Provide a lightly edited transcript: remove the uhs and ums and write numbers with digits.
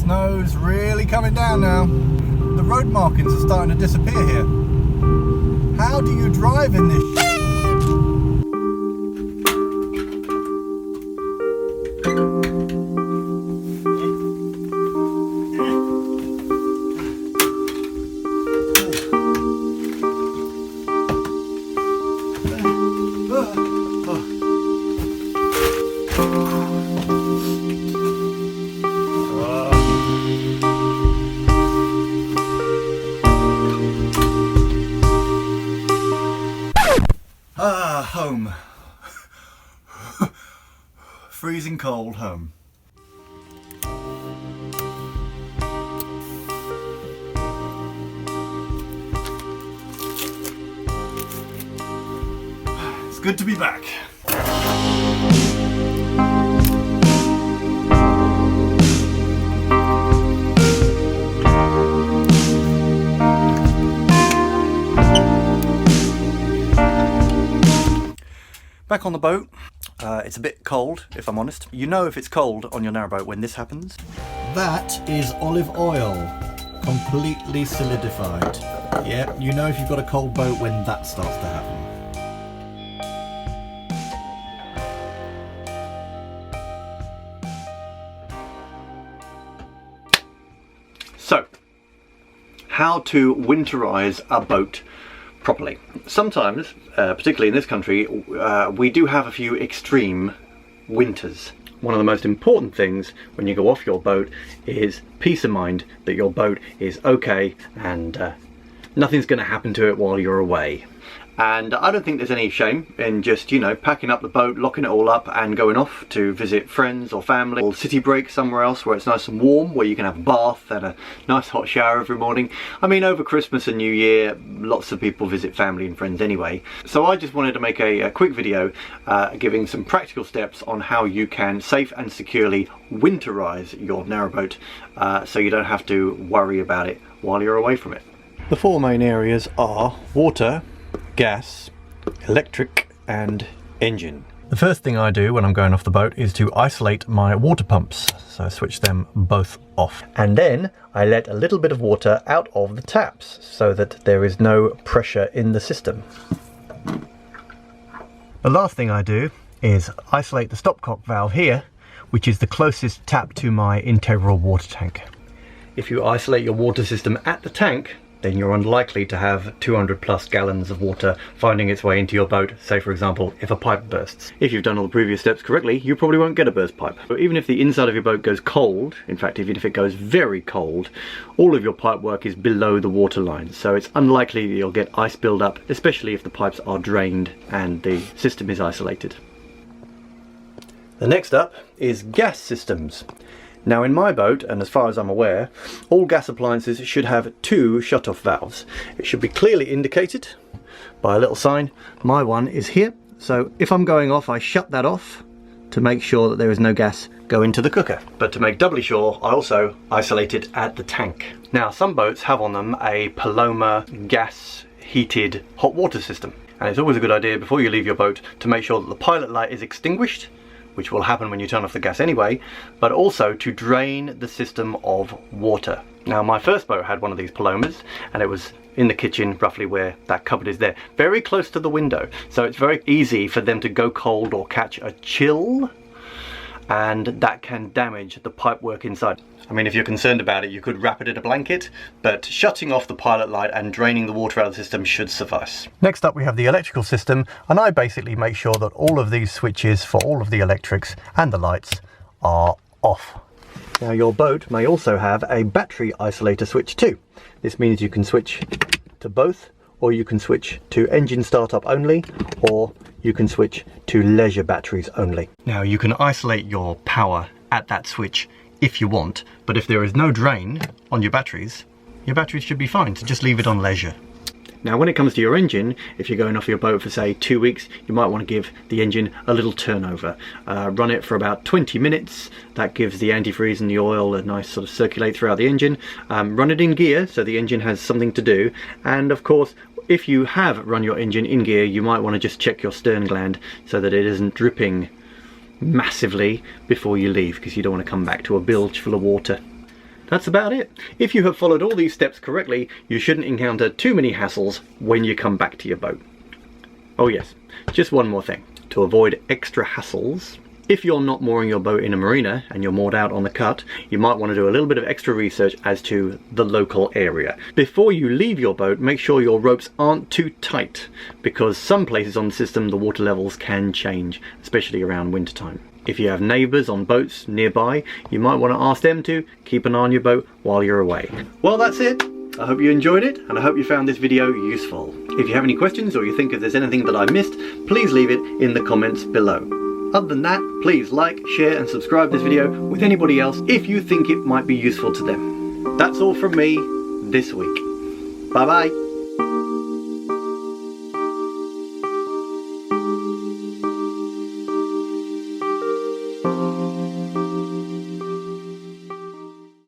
snow's really coming down now. The road markings are starting to disappear here. How do you drive in this shit? Home. Freezing cold home. It's good to be back. Back on the boat. It's a bit cold, if I'm honest. You know if it's cold on your narrowboat when this happens. That is olive oil, completely solidified. Yeah, you know if you've got a cold boat when that starts to happen. So, how to winterize a boat properly. Sometimes, particularly in this country, we do have a few extreme winters. One of the most important things when you go off your boat is peace of mind that your boat is okay and nothing's going to happen to it while you're away. And I don't think there's any shame in just, you know, packing up the boat, locking it all up and going off to visit friends or family, or city break somewhere else where it's nice and warm, where you can have a bath and a nice hot shower every morning. I mean, over Christmas and New Year, lots of people visit family and friends anyway. So I just wanted to make a quick video giving some practical steps on how you can safe and securely winterize your narrowboat so you don't have to worry about it while you're away from it. The four main areas are water, gas, electric and engine. The first thing I do when I'm going off the boat is to isolate my water pumps, so I switch them both off. And then I let a little bit of water out of the taps so that there is no pressure in the system. The last thing I do is isolate the stopcock valve here, which is the closest tap to my integral water tank. If you isolate your water system at the tank, then you're unlikely to have 200 plus gallons of water finding its way into your boat, say for example if a pipe bursts. If you've done all the previous steps correctly, you probably won't get a burst pipe. But even if the inside of your boat goes cold, in fact even if it goes very cold, all of your pipe work is below the water line, so it's unlikely that you'll get ice build up, especially if the pipes are drained and the system is isolated. The next up is gas systems. Now in my boat, and as far as I'm aware, all gas appliances should have two shut-off valves. It should be clearly indicated by a little sign. My one is here, so if I'm going off I shut that off to make sure that there is no gas going to the cooker. But to make doubly sure, I also isolate it at the tank. Now some boats have on them a Paloma gas heated hot water system, and it's always a good idea before you leave your boat to make sure that the pilot light is extinguished, which will happen when you turn off the gas anyway, but also to drain the system of water. Now my first boat had one of these Palomas, and it was in the kitchen, roughly where that cupboard is there, very close to the window, so it's very easy for them to go cold or catch a chill, and that can damage the pipework inside. I mean, if you're concerned about it, you could wrap it in a blanket, but shutting off the pilot light and draining the water out of the system should suffice. Next up we have the electrical system, and I basically make sure that all of these switches for all of the electrics and the lights are off. Now your boat may also have a battery isolator switch too. This means you can switch to both, or you can switch to engine startup only, or you can switch to leisure batteries only. Now you can isolate your power at that switch if you want, but if there is no drain on your batteries should be fine, so just leave it on leisure. Now when it comes to your engine, if you're going off your boat for say 2 weeks, you might want to give the engine a little turnover. Run it for about 20 minutes, that gives the antifreeze and the oil a nice sort of circulate throughout the engine. Run it in gear so the engine has something to do, and of course if you have run your engine in gear, you might want to just check your stern gland so that it isn't dripping massively before you leave, because you don't want to come back to a bilge full of water. That's about it. If you have followed all these steps correctly, you shouldn't encounter too many hassles when you come back to your boat. Oh yes, just one more thing. To avoid extra hassles, if you're not mooring your boat in a marina and you're moored out on the cut, you might want to do a little bit of extra research as to the local area. Before you leave your boat, make sure your ropes aren't too tight, because some places on the system the water levels can change, especially around winter time. If you have neighbours on boats nearby, you might want to ask them to keep an eye on your boat while you're away. Well, that's it. I hope you enjoyed it, and I hope you found this video useful. If you have any questions or you think if there's anything that I missed, please leave it in the comments below. Other than that, please like, share and subscribe this video with anybody else if you think it might be useful to them. That's all from me this week. Bye bye.